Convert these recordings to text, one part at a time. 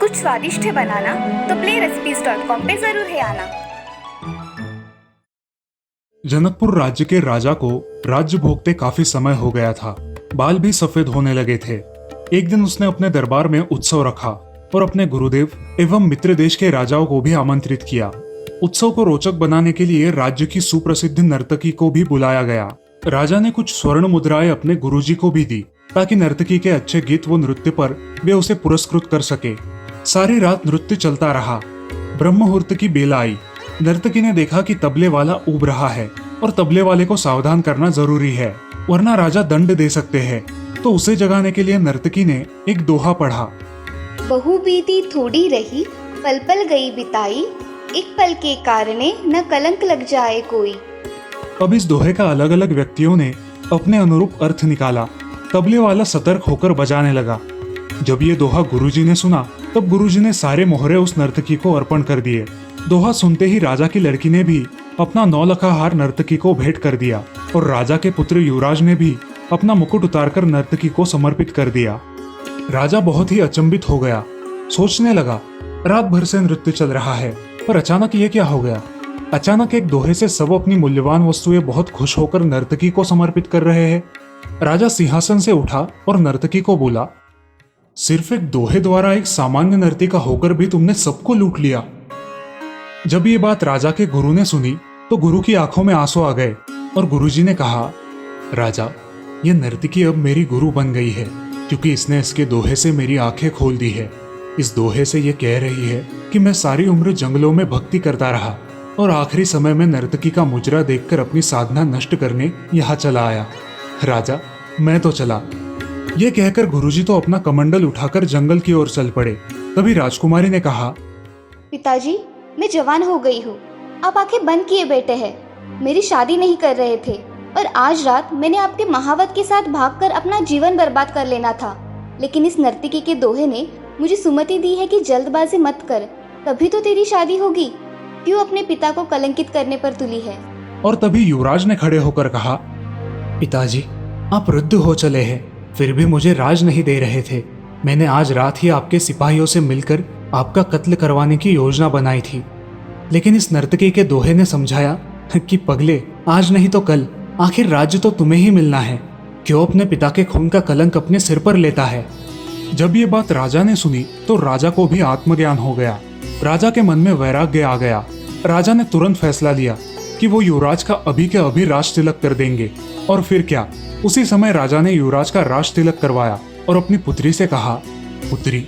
कुछ स्वादिष्ट है बनाना तो playrecipes.com पे जरूर है आना। जनकपुर राज्य के राजा को राज्य भोगते काफी समय हो गया था। बाल भी सफेद होने लगे थे। एक दिन उसने अपने दरबार में उत्सव रखा और अपने गुरुदेव एवं मित्र देश के राजाओं को भी आमंत्रित किया। उत्सव को रोचक बनाने के लिए राज्य की सुप्रसिद्ध नर्तकी को भी बुलाया गया। राजा ने कुछ स्वर्ण मुद्राएं अपने गुरुजी को भी दी ताकि नर्तकी के अच्छे गीत व नृत्य पर वे उसे पुरस्कृत कर सके। सारी रात नृत्य चलता रहा। ब्रह्म मुहूर्त की बेला आई। नर्तकी ने देखा कि तबले वाला ऊब रहा है और तबले वाले को सावधान करना जरूरी है, वरना राजा दंड दे सकते हैं। तो उसे जगाने के लिए नर्तकी ने एक दोहा पढ़ा। बहु बीती थोड़ी रही, पल पल गई बिताई, एक पल के कारणे न कलंक लग जाए कोई। अब इस दोहे का अलग अलग व्यक्तियों ने अपने अनुरूप अर्थ निकाला। तबले वाला सतर्क होकर बजाने लगा। जब ये दोहा गुरुजी ने सुना तब गुरुजी ने सारे मोहरे उस नर्तकी को अर्पण कर दिए। दोहा सुनते ही राजा की लड़की ने भी अपना 9 लखा हार नर्तकी को भेंट कर दिया और राजा के पुत्र युवराज ने भी अपना मुकुट उतारकर नर्तकी को समर्पित कर दिया। राजा बहुत ही अचंभित हो गया। सोचने लगा, रात भर से नृत्य चल रहा है पर अचानक ये क्या हो गया। अचानक एक दोहे से सब अपनी मूल्यवान वस्तुएं बहुत खुश होकर नर्तकी को समर्पित कर रहे हैं। राजा सिंहासन से उठा और नर्तकी को बोला, सिर्फ एक दोहे द्वारा एक सामान्य नर्तिका होकर भी तुमने सबको लूट लिया। जब ये बात राजा के गुरु ने सुनी तो गुरु की आंखों में आंसू आ गए और गुरुजी ने कहा, राजा, ये नर्तकी अब मेरी गुरु बन गई है क्योंकि इसने इसके दोहे से मेरी आंखें खोल दी है। इस दोहे से ये कह रही है कि मैं सारी उम्र जंगलों में भक्ति करता रहा और आखिरी समय में नर्तकी का मुजरा देखकर अपनी साधना नष्ट करने यहाँ चला आया। राजा, मैं तो चला। ये कहकर गुरुजी तो अपना कमंडल उठाकर जंगल की ओर चल पड़े। तभी राजकुमारी ने कहा, पिताजी, मैं जवान हो गई हूँ, आप आंखें बंद किए बैठे हैं। मेरी शादी नहीं कर रहे थे और आज रात मैंने आपके महावत के साथ भागकर अपना जीवन बर्बाद कर लेना था, लेकिन इस नर्तकी के दोहे ने मुझे सुमति दी है कि जल्दबाजी मत कर, तभी तो तेरी शादी होगी। क्यों अपने पिता को कलंकित करने पर तुली है। और तभी युवराज ने खड़े होकर कहा, पिताजी, आप वृद्ध हो चले हैं फिर भी मुझे राज नहीं दे रहे थे। मैंने आज रात ही आपके सिपाहियों से मिलकर आपका कत्ल करवाने की योजना बनाई थी, लेकिन इस नर्तकी के दोहे ने समझाया कि पगले, आज नहीं तो कल आखिर राज्य तो तुम्हें ही मिलना है। क्यों अपने पिता के खून का कलंक अपने सिर पर लेता है। जब ये बात राजा ने सुनी तो राजा को भी आत्मज्ञान हो गया। राजा के मन में वैराग्य आ गया। राजा ने तुरंत फैसला लिया कि वो युवराज का अभी के अभी राज तिलक कर देंगे। और फिर क्या, उसी समय राजा ने युवराज का राज तिलक करवाया और अपनी पुत्री से कहा, पुत्री,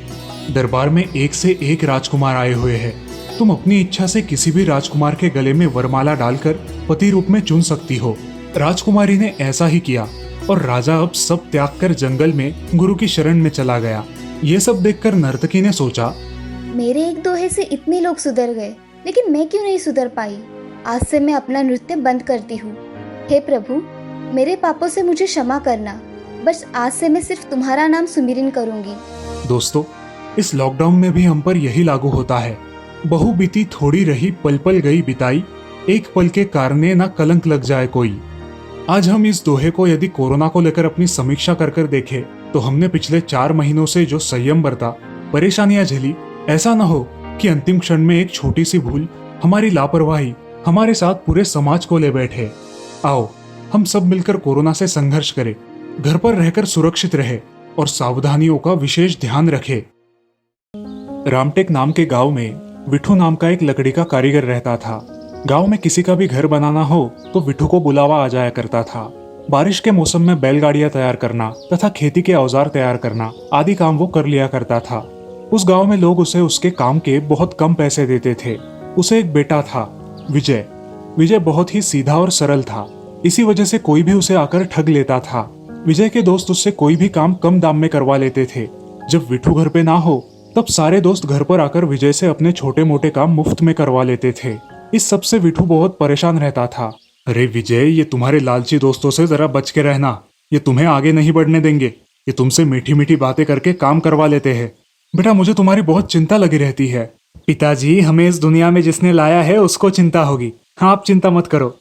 दरबार में एक से एक राजकुमार आए हुए हैं। तुम अपनी इच्छा से किसी भी राजकुमार के गले में वरमाला डालकर पति रूप में चुन सकती हो। राजकुमारी ने ऐसा ही किया और राजा अब सब त्याग कर जंगल में गुरु की शरण में चला गया। ये सब देखकर नर्तकी ने सोचा, मेरे एक दोहे से इतने लोग सुधर गए, लेकिन मैं क्यों नहीं सुधर पाई। आज से मैं अपना नृत्य बंद करती हूँ। हे प्रभु, मेरे पापों से मुझे क्षमा करना। बस आज से मैं सिर्फ तुम्हारा नाम सुमिरन करूंगी। दोस्तों, इस लॉकडाउन में भी हम पर यही लागू होता है। बहु बीती थोड़ी रही, पल पल गई बिताई, एक पल के कारणे ना कलंक लग जाए कोई। आज हम इस दोहे को यदि कोरोना को लेकर अपनी समीक्षा कर देखें तो हमने पिछले 4 महीनों से जो संयम बरता, परेशानियां झेली, ऐसा न हो कि अंतिम क्षण में एक छोटी सी भूल, हमारी लापरवाही हमारे साथ पूरे समाज को ले बैठे। आओ हम सब मिलकर कोरोना से संघर्ष करें, घर पर रहकर सुरक्षित रहे और सावधानियों का विशेष ध्यान रखें। रामटेक नाम के गांव में विठू नाम का एक लकड़ी का कारीगर रहता था। गांव में किसी का भी घर बनाना हो तो विठू को बुलावा आ जाया करता था। बारिश के मौसम में बैलगाड़ियां तैयार करना तथा खेती के औजार तैयार करना आदि काम वो कर लिया करता था। उस गांव में लोग उसे उसके काम के बहुत कम पैसे देते थे। उसे एक बेटा था, विजय। विजय बहुत ही सीधा और सरल था, इसी वजह से कोई भी उसे आकर ठग लेता था। विजय के दोस्त उससे कोई भी काम कम दाम में करवा लेते थे। जब विठू घर पे ना हो तब सारे दोस्त घर पर आकर विजय से अपने छोटे मोटे काम मुफ्त में करवा लेते थे। इस सब से विठू बहुत परेशान रहता था। अरे विजय, ये तुम्हारे लालची दोस्तों से जरा बच के रहना, ये तुम्हें आगे नहीं बढ़ने देंगे। ये तुमसे मीठी मीठी बातें करके काम करवा लेते हैं। बेटा, मुझे तुम्हारी बहुत चिंता लगी रहती है। पिताजी, हमें इस दुनिया में जिसने लाया है उसको चिंता होगी, हाँ आप चिंता मत करो।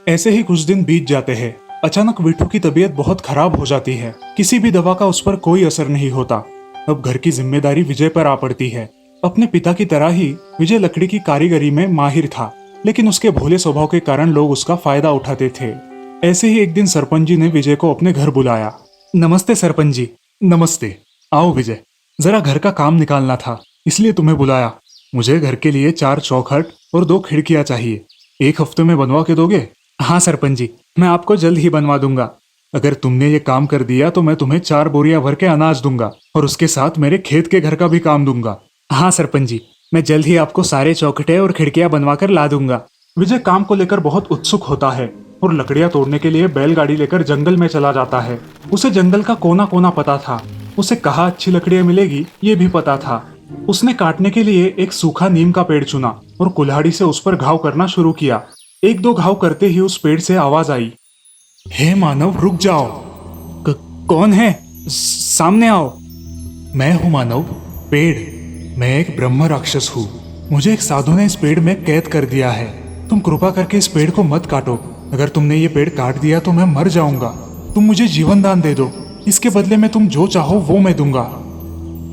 ऐसे ही कुछ दिन बीत जाते हैं। अचानक विठू की तबीयत बहुत खराब हो जाती है। किसी भी दवा का उस पर कोई असर नहीं होता। अब घर की जिम्मेदारी विजय पर आ पड़ती है। अपने पिता की तरह ही विजय लकड़ी की कारीगरी में माहिर था, लेकिन उसके भोले स्वभाव के कारण लोग उसका फायदा उठाते थे। ऐसे ही एक दिन सरपंच जी ने विजय को अपने घर बुलाया। नमस्ते सरपंच जी। नमस्ते। आओ विजय, जरा घर का काम निकालना था, इसलिए तुम्हें बुलाया। मुझे घर के लिए 4 चौखट और 2 खिड़कियां चाहिए। 1 हफ्ते में बनवा के दोगे? हाँ सरपंच जी, मैं आपको जल्द ही बनवा दूंगा। अगर तुमने ये काम कर दिया तो मैं तुम्हें 4 बोरियां भर के अनाज दूंगा और उसके साथ मेरे खेत के घर का भी काम दूंगा। हाँ सरपंच जी, मैं जल्द ही आपको सारे चौखटे और खिड़कियां बनवा कर ला दूंगा। विजय काम को लेकर बहुत उत्सुक होता है और लकड़ियां तोड़ने के लिए बैलगाड़ी लेकर जंगल में चला जाता है। उसे जंगल का कोना कोना पता था। उसे कहाँ अच्छी लकड़ियां मिलेगी ये भी पता था। उसने काटने के लिए एक सूखा नीम का पेड़ चुना और कुल्हाड़ी से उस पर घाव करना शुरू किया। 1-2 घाव करते ही उस पेड़ से आवाज आई, हे मानव रुक जाओ। कौन है? सामने आओ। मैं हूँ मानव, पेड़। मैं एक ब्रह्म राक्षस हूँ। मुझे एक साधु ने इस पेड़ में कैद कर दिया है। तुम कृपा करके इस पेड़ को मत काटो। अगर तुमने ये पेड़ काट दिया तो मैं मर जाऊंगा। तुम मुझे जीवन दान दे दो। इसके बदले में तुम जो चाहो वो मैं दूंगा।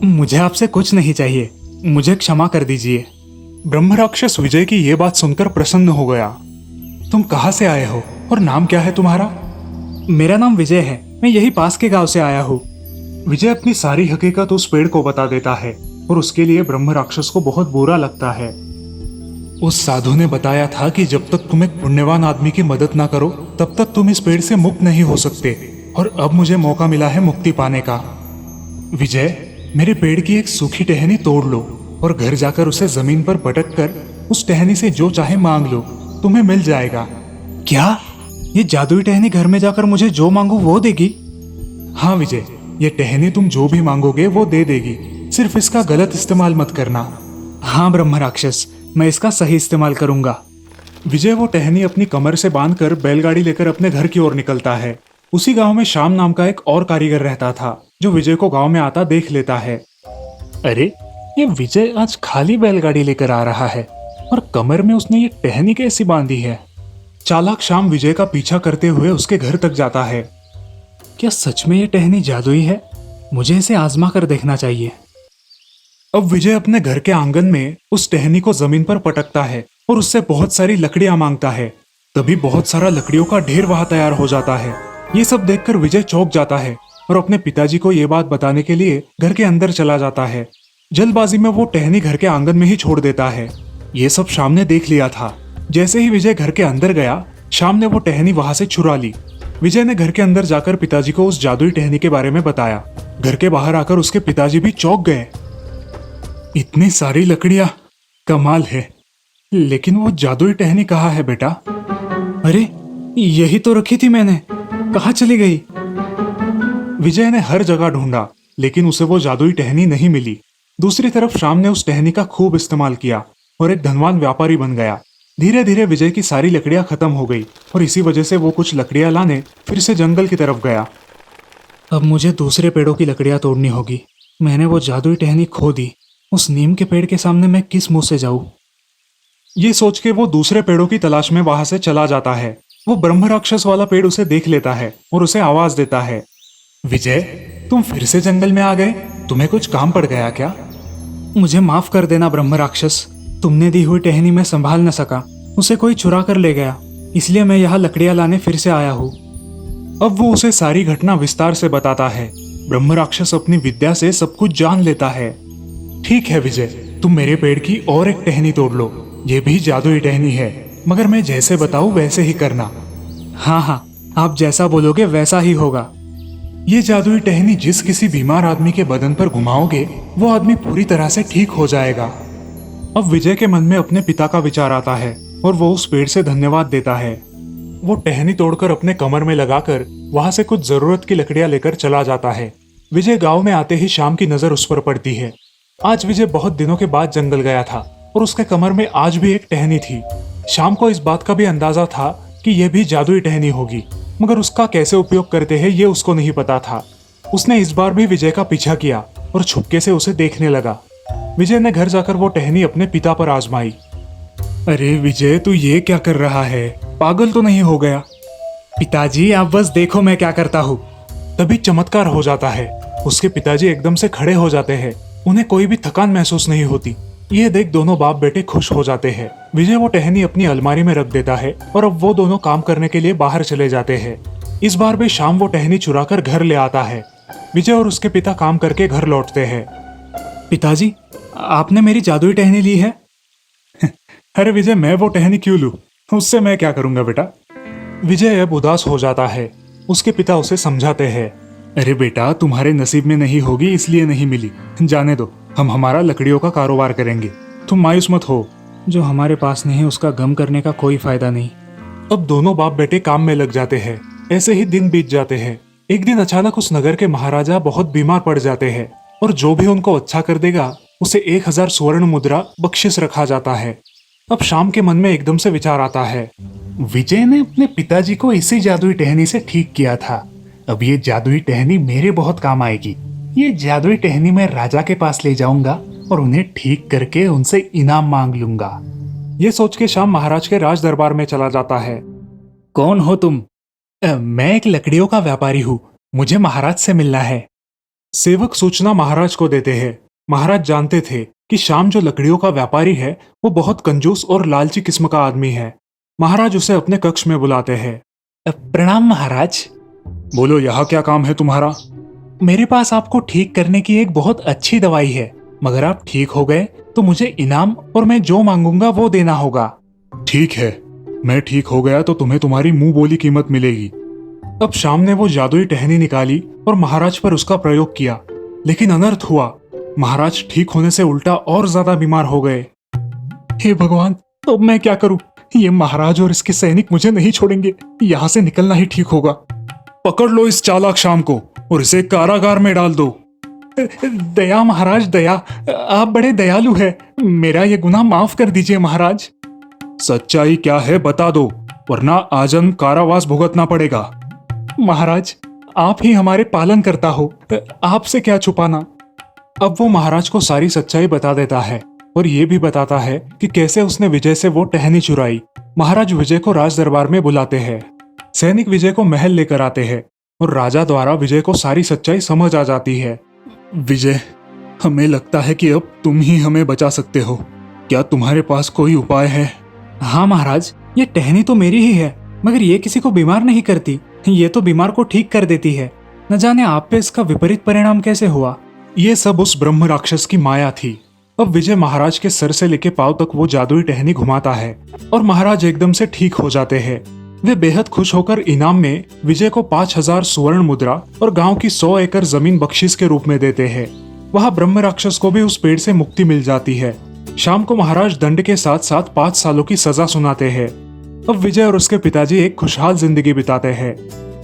मुझे आपसे कुछ नहीं चाहिए, मुझे क्षमा कर दीजिए। ब्रह्म राक्षस विजय की ये बात सुनकर प्रसन्न हो गया। तुम कहाँ से आए हो और नाम क्या है तुम्हारा? मेरा नाम विजय है, मैं यही पास के गांव से आया हूँ। विजय अपनी सारी हकीकत उस पेड़ को बता देता है और उसके लिए ब्रह्म राक्षस को बहुत बुरा लगता है। उस साधु ने बताया था कि जब तक तुम एक पुण्यवान आदमी की मदद ना करो तब तक तुम इस पेड़ से मुक्त नहीं हो सकते, और अब मुझे मौका मिला है मुक्ति पाने का। विजय, मेरे पेड़ की एक सूखी टहनी तोड़ लो और घर जाकर उसे जमीन पर पटक कर उस टहनी से जो चाहे मांग लो, तुम्हें मिल जाएगा। क्या? ये जादुई टहनी घर में जाकर मुझे जो मांगू वो देगी? हाँ विजय, ये टहनी तुम जो भी मांगोगे वो दे देगी, सिर्फ इसका गलत इस्तेमाल मत करना। हाँ ब्रह्म राक्षस, मैं इसका सही इस्तेमाल करूंगा। विजय वो टहनी अपनी कमर से बांधकर बैलगाड़ी लेकर अपने घर की ओर निकलता है। उसी गांव में श्याम नाम का एक और कारीगर रहता था जो विजय को गांव में आता देख लेता है। अरे, ये विजय आज खाली बैलगाड़ी लेकर आ रहा है और कमर में उसने ये टहनी कैसी बांधी है? चालाक श्याम विजय का पीछा करते हुए उसके घर तक जाता है। क्या सच में ये टहनी जादुई है? मुझे इसे आजमा कर देखना चाहिए। अब विजय अपने घर के आंगन में उस टहनी को जमीन पर पटकता है और उससे बहुत सारी लकड़ियां मांगता है। तभी बहुत सारा लकड़ियों का ढेर वहां तैयार हो जाता है। ये सब देखकर विजय चौंक जाता है और अपने पिताजी को ये बात बताने के लिए घर के अंदर चला जाता है। जल्दबाजी में वो टहनी घर के आंगन में ही छोड़ देता है। ये सब श्याम ने देख लिया था। जैसे ही विजय घर के अंदर गया, श्याम ने वो टहनी वहां से चुरा ली। विजय ने घर के अंदर जाकर पिताजी को उस जादुई टहनी के बारे में बताया। घर के बाहर आकर उसके पिताजी भी चौंक गए। इतनी सारी लकड़ियां, कमाल है। लेकिन वो जादुई टहनी कहाँ है बेटा? अरे, यही तो रखी थी मैंने, कहाँ चली गई? विजय ने हर जगह ढूंढा, लेकिन उसे वो जादुई टहनी नहीं मिली। दूसरी तरफ श्याम ने उस टहनी का खूब इस्तेमाल किया और एक धनवान व्यापारी बन गया। धीरे धीरे विजय की सारी लकड़ियां खत्म हो गई और इसी वजह से वो कुछ लकड़ियां लाने फिर से जंगल की तरफ गया। अब मुझे दूसरे पेड़ों की लकड़ियां तोड़नी होगी। मैंने वो जादुई टहनी खो दी। उस नीम के पेड़ के सामने मैं किस मुंह से जाऊं? ये सोच के वो दूसरे पेड़ों की तलाश में वहां से चला जाता है। वो ब्रह्म राक्षस वाला पेड़ उसे देख लेता है और उसे आवाज देता है, विजय, तुम फिर से जंगल में आ गए? तुम्हें कुछ काम पड़ गया क्या? मुझे माफ कर देना ब्रह्म राक्षस, तुमने दी हुई टहनी मैं संभाल न सका। उसे कोई चुरा कर ले गया, इसलिए मैं यहाँ लकड़ियां लाने फिर से आया हूँ। अब वो उसे सारी घटना विस्तार से बताता है। ब्रह्म राक्षस अपनी विद्या से सब कुछ जान लेता है। ठीक है विजय, तुम मेरे पेड़ की और एक टहनी तोड़ लो। ये भी जादुई टहनी है, मगर मैं जैसे बताऊं वैसे ही करना। हाँ हाँ, आप जैसा बोलोगे वैसा ही होगा। ये जादुई टहनी जिस किसी बीमार आदमी के बदन पर घुमाओगे वो आदमी पूरी तरह से ठीक हो जाएगा। अब विजय के मन में अपने पिता का विचार आता है और वो उस पेड़ से धन्यवाद देता है। वो टहनी तोड़कर अपने कमर में लगाकर वहां से कुछ जरूरत की लकड़ियां लेकर चला जाता है। विजय गांव में आते ही श्याम की नजर उस पर पड़ती है। आज विजय बहुत दिनों के बाद जंगल गया था और उसके कमर में आज भी एक टहनी थी। श्याम को इस बात का भी अंदाजा था कि यह भी जादुई टहनी होगी, मगर उसका कैसे उपयोग करते हैं ये उसको नहीं पता था। उसने इस बार भी विजय का पीछा किया और छुपके से उसे देखने लगा। विजय ने घर जाकर वो टहनी अपने पिता पर आजमाई। अरे विजय, तू ये क्या कर रहा है? पागल तो नहीं हो गया? पिताजी आप बस देखो मैं क्या करता हूँ। तभी चमत्कार हो जाता है। उसके पिताजी एकदम से खड़े हो जाते हैं। उन्हें कोई भी थकान महसूस नहीं होती। ये देख दोनों बाप बेटे खुश हो जाते हैं। विजय वो टहनी अपनी अलमारी में रख देता है और अब वो दोनों काम करने के लिए बाहर चले जाते हैं। इस बार भी शाम वो टहनी चुरा कर घर ले आता है। विजय और उसके पिता काम करके घर लौटते हैं। पिताजी आपने मेरी जादुई टहनी ली है? अरे विजय मैं वो टहनी क्यों लूं? उससे मैं क्या करूंगा बेटा। विजय अब उदास हो जाता है। उसके पिता उसे समझाते हैं, अरे बेटा तुम्हारे नसीब में नहीं होगी इसलिए नहीं मिली, जाने दो, हम हमारा लकड़ियों का कारोबार करेंगे, तुम मायूस मत हो। जो हमारे पास नहीं उसका गम करने का कोई फायदा नहीं। अब दोनों बाप बेटे काम में लग जाते हैं। ऐसे ही दिन बीत जाते हैं। एक दिन अचानक उस नगर के महाराजा बहुत बीमार पड़ जाते हैं और जो भी उनको अच्छा कर देगा उसे 1000 स्वर्ण मुद्रा बख्शिश रखा जाता है। अब शाम के मन में एकदम से विचार आता है, विजय ने अपने पिताजी को इसी जादुई टहनी से ठीक किया था। अब ये जादुई टहनी मेरे बहुत काम आएगी। ये जादुई टहनी मैं राजा के पास ले जाऊंगा और उन्हें ठीक करके उनसे इनाम मांग लूंगा। ये सोच के शाम महाराज के राज दरबार में चला जाता है। कौन हो तुम? मैं एक लकड़ियों का व्यापारी हूँ, मुझे महाराज से मिलना है। सेवक सूचना महाराज को देते हैं। महाराज जानते थे कि श्याम जो लकड़ियों का व्यापारी है वो बहुत कंजूस और लालची किस्म का आदमी है। महाराज उसे अपने कक्ष में बुलाते हैं। प्रणाम महाराज। बोलो यहाँ क्या काम है तुम्हारा? मेरे पास आपको ठीक करने की एक बहुत अच्छी दवाई है, मगर आप ठीक हो गए तो मुझे इनाम और मैं जो मांगूंगा वो देना होगा। ठीक है, मैं ठीक हो गया तो तुम्हें तुम्हारी मुंह बोली कीमत मिलेगी। अब श्याम ने वो जादुई टहनी निकाली और महाराज पर उसका प्रयोग किया, लेकिन अनर्थ हुआ। महाराज ठीक होने से उल्टा और ज्यादा बीमार हो गए। हे भगवान, अब मैं क्या करूं? ये महाराज और इसके सैनिक मुझे नहीं छोड़ेंगे। यहाँ से निकलना ही ठीक होगा। पकड़ लो इस चालाक श्याम को और इसे कारागार में डाल दो। दया महाराज दया, आप बड़े दयालु हैं, मेरा ये गुनाह माफ कर दीजिए महाराज। सच्चाई क्या है बता दो, वरना आजन्म कारावास भुगतना पड़ेगा। महाराज आप ही हमारे पालन करता हो, आपसे क्या छुपाना। अब वो महाराज को सारी सच्चाई बता देता है और ये भी बताता है कि कैसे उसने विजय से वो टहनी चुराई। महाराज विजय को राज दरबार में बुलाते हैं। सैनिक विजय को महल लेकर आते हैं और राजा द्वारा विजय को सारी सच्चाई समझ आ जाती है। विजय, हमें लगता है कि अब तुम ही हमें बचा सकते हो। क्या तुम्हारे पास कोई उपाय है? हाँ महाराज, ये टहनी तो मेरी ही है, मगर ये किसी को बीमार नहीं करती। ये तो बीमार को ठीक कर देती है। न जाने आप पे इसका विपरीत परिणाम कैसे हुआ। ये सब उस ब्रह्म राक्षस की माया थी। अब विजय महाराज के सर से लेके पांव तक वो जादुई टहनी घुमाता है और महाराज एकदम से ठीक हो जाते हैं। वे बेहद खुश होकर इनाम में विजय को 5000 स्वर्ण मुद्रा और गांव की 100 एकड़ जमीन बख्शिश के रूप में देते हैं। वहां ब्रह्म राक्षस को भी उस पेड़ से मुक्ति मिल जाती है। शाम को महाराज दंड के साथ साथ 5 सालों की सजा सुनाते हैं। अब विजय और उसके पिताजी एक खुशहाल जिंदगी बिताते हैं।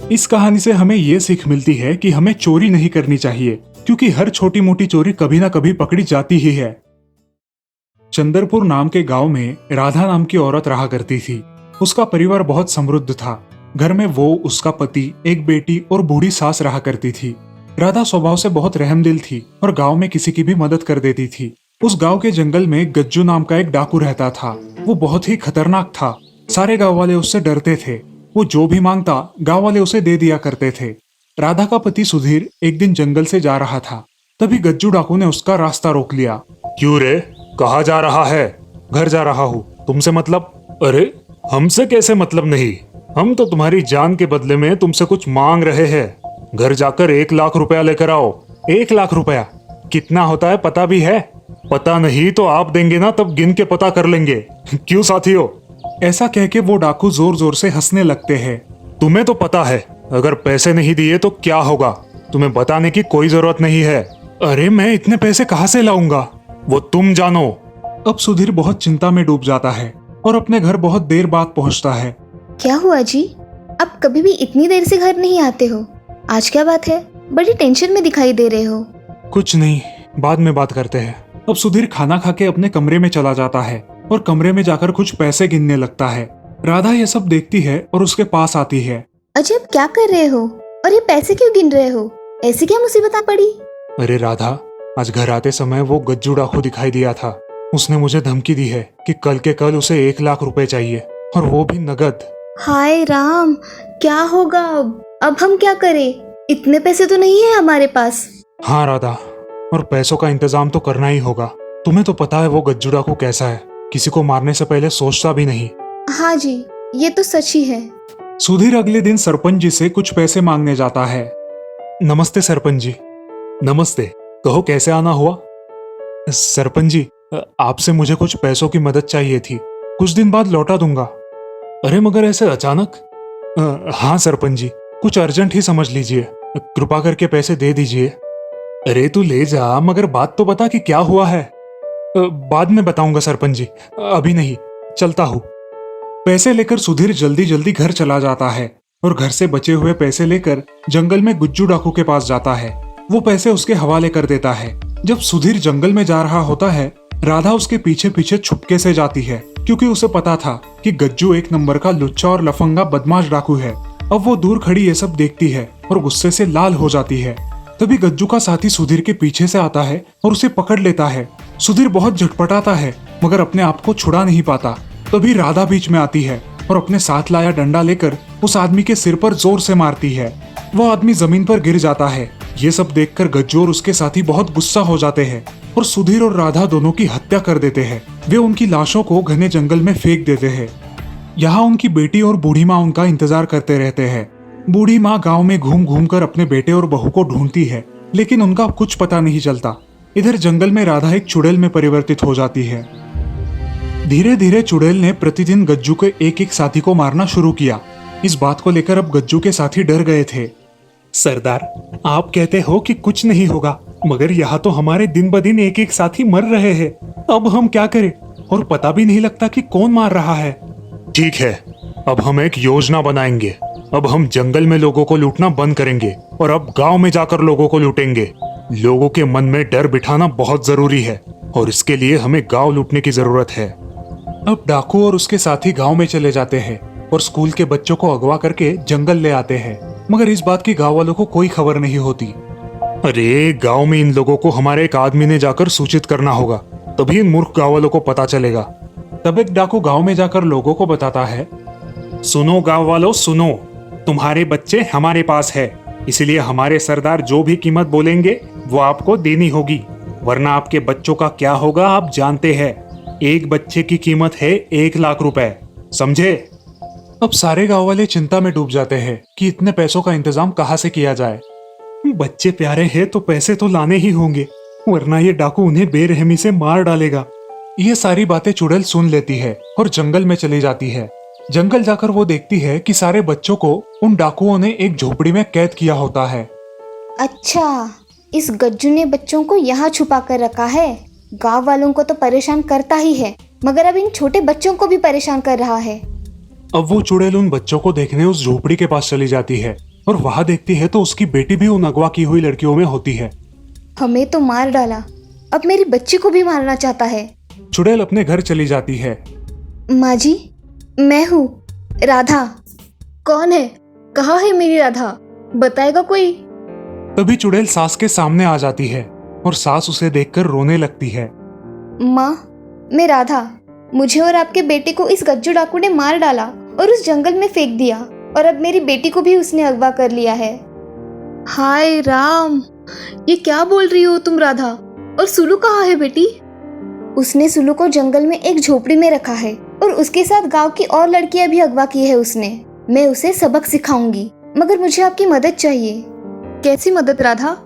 इस कहानी से हमें ये सीख मिलती है कि हमें चोरी नहीं करनी चाहिए, क्योंकि हर छोटी मोटी चोरी कभी ना कभी पकड़ी जाती ही है। चंदरपुर नाम के गांव में राधा नाम की औरत रहा करती थी। उसका परिवार बहुत समृद्ध था। घर में वो, उसका पति, एक बेटी और बूढ़ी सास रहा करती थी। राधा स्वभाव से बहुत रहमदिल थी और गांव में किसी की भी मदद कर देती थी। उस गांव के जंगल में गज्जू नाम का एक डाकू रहता था। वो बहुत ही खतरनाक था। सारे गांव वाले उससे डरते थे। वो जो भी मांगता गांव वाले उसे दे दिया करते थे। राधा का पति सुधीर एक दिन जंगल से जा रहा था। तभी गज्जू डाकू ने उसका रास्ता रोक लिया। क्यों रे, कहाँ जा रहा है? घर जा रहा हूँ, तुमसे मतलब? अरे हमसे कैसे मतलब नहीं, हम तो तुम्हारी जान के बदले में तुमसे कुछ मांग रहे हैं। घर जाकर 1 लाख रुपया लेकर आओ। 1 लाख रुपया कितना होता है पता भी है? पता नहीं तो आप देंगे ना, तब गिन के पता कर लेंगे। क्यों साथियों? ऐसा कह के वो डाकू जोर जोर से हंसने लगते हैं। तुम्हें तो पता है, अगर पैसे नहीं दिए तो क्या होगा, तुम्हें बताने की कोई जरूरत नहीं है। अरे मैं इतने पैसे कहाँ से लाऊंगा, वो तुम जानो। अब सुधीर बहुत चिंता में डूब जाता है और अपने घर बहुत देर बाद पहुंचता है। क्या हुआ जी, आप कभी भी इतनी देर से घर नहीं आते हो? आज क्या बात है, बड़ी टेंशन में दिखाई दे रहे हो। कुछ नहीं, बाद में बात करते हैं। अब सुधीर खाना खा के अपने कमरे में चला जाता है और कमरे में जाकर कुछ पैसे गिनने लगता है। राधा ये सब देखती है और उसके पास आती है। अजब, क्या कर रहे हो और ये पैसे क्यों गिन रहे हो? ऐसी क्या मुसीबत आ पड़ी? अरे राधा, आज घर आते समय वो गज्जू डाकू दिखाई दिया था। उसने मुझे धमकी दी है कि कल के कल उसे 1 लाख रुपए चाहिए, और वो भी नगद। हाय राम, क्या होगा अब हम क्या करें? इतने पैसे तो नहीं है हमारे पास। हाँ राधा, और पैसों का इंतजाम तो करना ही होगा। तुम्हें तो पता है वो गज्जू डाकू कैसा है, किसी को मारने से पहले सोचता भी नहीं। हाँ जी, ये तो सच ही है। सुधीर अगले दिन सरपंच जी से कुछ पैसे मांगने जाता है। नमस्ते सरपंच जी। नमस्ते, कहो कैसे आना हुआ? सरपंच जी, आपसे मुझे कुछ पैसों की मदद चाहिए थी, कुछ दिन बाद लौटा दूंगा। अरे मगर ऐसे अचानक? हाँ सरपंच जी, कुछ अर्जेंट ही समझ लीजिए, कृपा करके पैसे दे दीजिए। अरे तू ले जा, मगर बात तो बता कि क्या हुआ है। बाद में बताऊंगा सरपंच जी, अभी नहीं, चलता हूँ। पैसे लेकर सुधीर जल्दी जल्दी घर चला जाता है और घर से बचे हुए पैसे लेकर जंगल में गुज्जू डाकू के पास जाता है। वो पैसे उसके हवाले कर देता है। जब सुधीर जंगल में जा रहा होता है, राधा उसके पीछे पीछे छुपके से जाती है, क्योंकि उसे पता था कि गज्जू एक नंबर का लुच्चा और लफंगा बदमाश डाकू है। अब वो दूर खड़ी ये सब देखती है और गुस्से से लाल हो जाती है। तभी गज्जू का साथी सुधीर के पीछे से आता है और उसे पकड़ लेता है। सुधीर बहुत झटपटाता है मगर अपने आप को छुड़ा नहीं पाता। तभी राधा बीच में आती है और अपने साथ लाया डंडा लेकर उस आदमी के सिर पर जोर से मारती है। वो आदमी जमीन पर गिर जाता है। ये सब देखकर गज्जू और उसके साथी बहुत गुस्सा हो जाते हैं और सुधीर और राधा दोनों की हत्या कर देते हैं। वे उनकी लाशों को घने जंगल में फेंक देते हैं। यहाँ उनकी बेटी और बूढ़ी माँ उनका इंतजार करते रहते हैं। बूढ़ी माँ गांव में घूम घूम कर अपने बेटे और बहू को ढूंढती है, लेकिन उनका कुछ पता नहीं चलता। इधर जंगल में राधा एक चुड़ैल में परिवर्तित हो जाती है। धीरे धीरे चुड़ैल ने प्रतिदिन गज्जू के एक एक साथी को मारना शुरू किया। इस बात को लेकर अब गज्जू के साथी डर गए थे। सरदार, आप कहते हो कि कुछ नहीं होगा, मगर यहाँ तो हमारे दिन ब दिन एक एक साथी मर रहे हैं। अब हम क्या करें, और पता भी नहीं लगता कि कौन मार रहा है। ठीक है, अब हम एक योजना बनाएंगे। अब हम जंगल में लोगों को लूटना बंद करेंगे और अब गांव में जाकर लोगों को लूटेंगे। लोगों के मन में डर बिठाना बहुत जरूरी है और इसके लिए हमें गांव लूटने की जरूरत है। अब डाकू और उसके साथी गांव में चले जाते हैं और स्कूल के बच्चों को अगवा करके जंगल ले आते हैं, मगर इस बात की गांव वालों को कोई खबर नहीं होती। अरे गांव में इन लोगों को हमारे एक आदमी ने जाकर सूचित करना होगा, तभी इन मूर्ख गांव वालों को पता चलेगा। तब एक डाकू गांव में जाकर लोगों को बताता है, सुनो गांव वालों सुनो, तुम्हारे बच्चे हमारे पास है, इसलिए हमारे सरदार जो भी कीमत बोलेंगे वो आपको देनी होगी, वरना आपके बच्चों का क्या होगा आप जानते हैं। एक बच्चे की कीमत है 1 लाख रुपए, समझे? अब सारे गांव वाले चिंता में डूब जाते हैं कि इतने पैसों का इंतजाम कहाँ से किया जाए। बच्चे प्यारे हैं तो पैसे तो लाने ही होंगे, वरना ये डाकू उन्हें बेरहमी से मार डालेगा। ये सारी बातें चुड़ैल सुन लेती है और जंगल में चली जाती है। जंगल जाकर वो देखती है कि सारे बच्चों को उन डाकुओं ने एक झोपड़ी में कैद किया होता है। अच्छा, इस गज्जू ने बच्चों को यहाँ छुपा कर रखा है। गांव वालों को तो परेशान करता ही है, मगर अब इन छोटे बच्चों को भी परेशान कर रहा है। अब वो चुड़ैल उन बच्चों को देखने उस झोपड़ी के पास चली जाती है और वहां देखती है तो उसकी बेटी भी उन अगवा की हुई लड़कियों में होती है। हमें तो मार डाला, अब मेरी बच्ची को भी मारना चाहता है। चुड़ैल अपने घर चली जाती है। माँ जी, मैं हूँ राधा। कौन है? कहाँ है मेरी राधा? बताएगा कोई? तभी चुड़ैल सास के सामने आ जाती है और सास उसे देखकर रोने लगती है। माँ, मैं राधा। मुझे और आपके बेटे को इस गज्जू डाकू ने मार डाला और उस जंगल में फेंक दिया, और अब मेरी बेटी को भी उसने अगवा कर लिया है। हाय राम, ये क्या बोल रही हो तुम राधा? और सुलू कहाँ है बेटी? उसने सुलू को जंगल में एक झोपड़ी में रखा है और उसके साथ गांव की और लड़कियां भी अगवा की है उसने। मैं उसे सबक सिखाऊंगी, मगर मुझे आपकी मदद चाहिए। कैसी मदद राधा?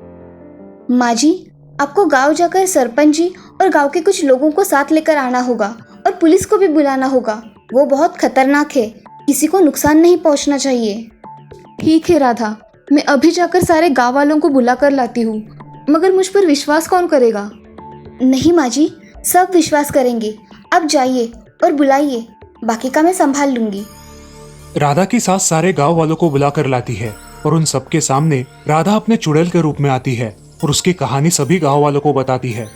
माँ जी, आपको गांव जाकर सरपंच जी और गांव के कुछ लोगों को साथ लेकर आना होगा और पुलिस को भी बुलाना होगा। वो बहुत खतरनाक है, किसी को नुकसान नहीं पहुंचना चाहिए। ठीक है राधा, मैं अभी जाकर सारे गांव वालों को बुला कर लाती हूँ, मगर मुझ पर विश्वास कौन करेगा? नहीं माँ जी, सब विश्वास करेंगे। अब जाइए और बुलाइए, बाकी का मैं संभाल लूंगी। राधा की सास सारे गांव वालों को बुला कर लाती है और उन सबके सामने राधा अपने चुड़ैल के रूप में आती है और उसकी कहानी सभी गांव वालों को बताती है।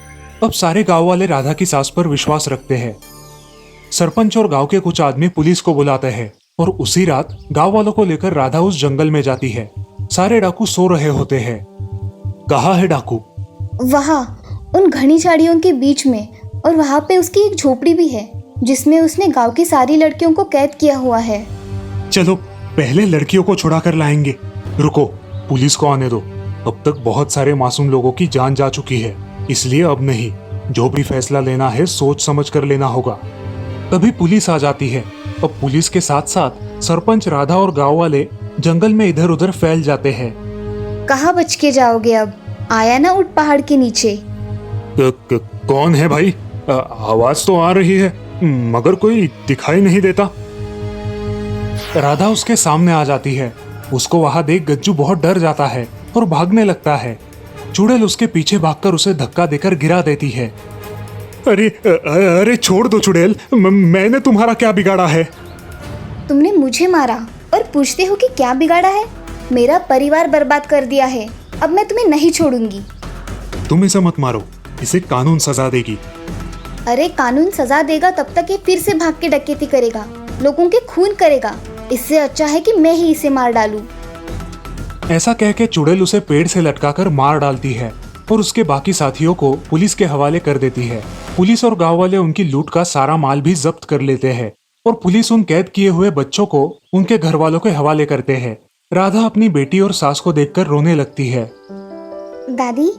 अब सारे गांव वाले राधा की सास पर विश्वास रखते हैं। सरपंच और गांव के कुछ आदमी पुलिस को बुलाते हैं और उसी रात गांव वालों को लेकर राधा उस जंगल में जाती है। सारे डाकू सो रहे होते हैं। कहाँ है डाकू? वहाँ उन घनी झाड़ियों के बीच में, और वहाँ पे उसकी एक झोपड़ी भी है जिसमें उसने गांव की सारी लड़कियों को कैद किया हुआ है। चलो पहले लड़कियों को छुड़ा कर लाएंगे। रुको, पुलिस को आने दो। अब तक बहुत सारे मासूम लोगों की जान जा चुकी है, इसलिए अब नहीं। जो भी फैसला लेना है सोच समझ कर लेना होगा। तभी पुलिस आ जाती है। अब पुलिस के साथ साथ सरपंच, राधा और गांव वाले जंगल में इधर उधर फैल जाते हैं। कहाँ बच के जाओगे अब? आया ना उठ पहाड़ के नीचे। कौन है भाई? आवाज तो आ रही है मगर कोई दिखाई नहीं देता। राधा उसके सामने आ जाती है। उसको वहां देख गज्जू बहुत डर जाता है और भागने लगता है। चुड़ैल उसके पीछे भागकर उसे धक्का देकर गिरा देती है। अरे अरे छोड़ दो चुड़ैल, मैंने तुम्हारा क्या बिगाड़ा है? तुमने मुझे मारा और पूछते हो कि क्या बिगाड़ा है? मेरा परिवार बर्बाद कर दिया है। अब मैं तुम्हें नहीं छोड़ूंगी। तुम इसे मत मारो, इसे कानून सजा देगी। अरे कानून सजा देगा तब तक ये फिर से भाग के डकैती करेगा, लोगों के खून करेगा। इससे अच्छा है कि मैं ही इसे मार डालूं। ऐसा कह के चुड़ैल उसे पेड़ से लटकाकर मार डालती है और उसके बाकी साथियों को पुलिस के हवाले कर देती है। पुलिस और गांव वाले उनकी लूट का सारा माल भी जब्त कर लेते हैं और पुलिस उन कैद किए हुए बच्चों को उनके घर वालों के हवाले करते हैं। राधा अपनी बेटी और सास को देखकर रोने लगती है। दादी,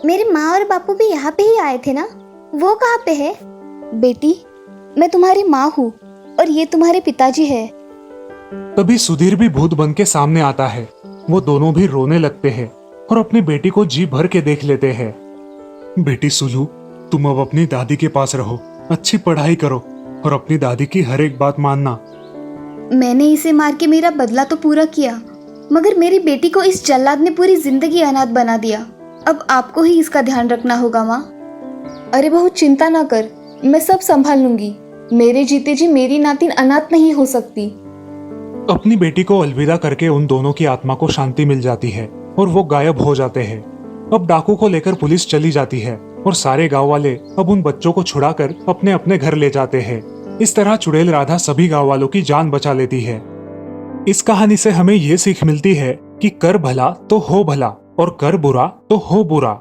मेरे माँ और बापू भी यहाँ पे ही आए थे ना? वो कहाँ पे है? बेटी, मैं तुम्हारी माँ हूँ और ये तुम्हारे पिताजी है। तभी सुधीर भी भूत बन के सामने आता है। वो दोनों भी रोने लगते हैं और अपनी बेटी को जी भर के देख लेते हैं। बेटी सुलू, तुम अब अपनी दादी के पास रहो, अच्छी पढ़ाई करो और अपनी दादी की हर एक बात मानना। मैंने इसे मार के मेरा बदला तो पूरा किया, मगर मेरी बेटी को इस जल्लाद ने पूरी जिंदगी अनाथ बना दिया। अब आपको ही इसका ध्यान रखना होगा माँ। अरे बहू, चिंता ना कर, मैं सब संभाल लूंगी। मेरे जीते जी मेरी नातिन अनाथ नहीं हो सकती। अपनी बेटी को अलविदा करके उन दोनों की आत्मा को शांति मिल जाती है और वो गायब हो जाते हैं। अब डाकू को लेकर पुलिस चली जाती है और सारे गांव वाले अब उन बच्चों को छुड़ाकर अपने अपने घर ले जाते हैं। इस तरह चुड़ैल राधा सभी गांव वालों की जान बचा लेती है। इस कहानी से हमें ये सीख मिलती है कि कर भला तो हो भला और कर बुरा तो हो बुरा।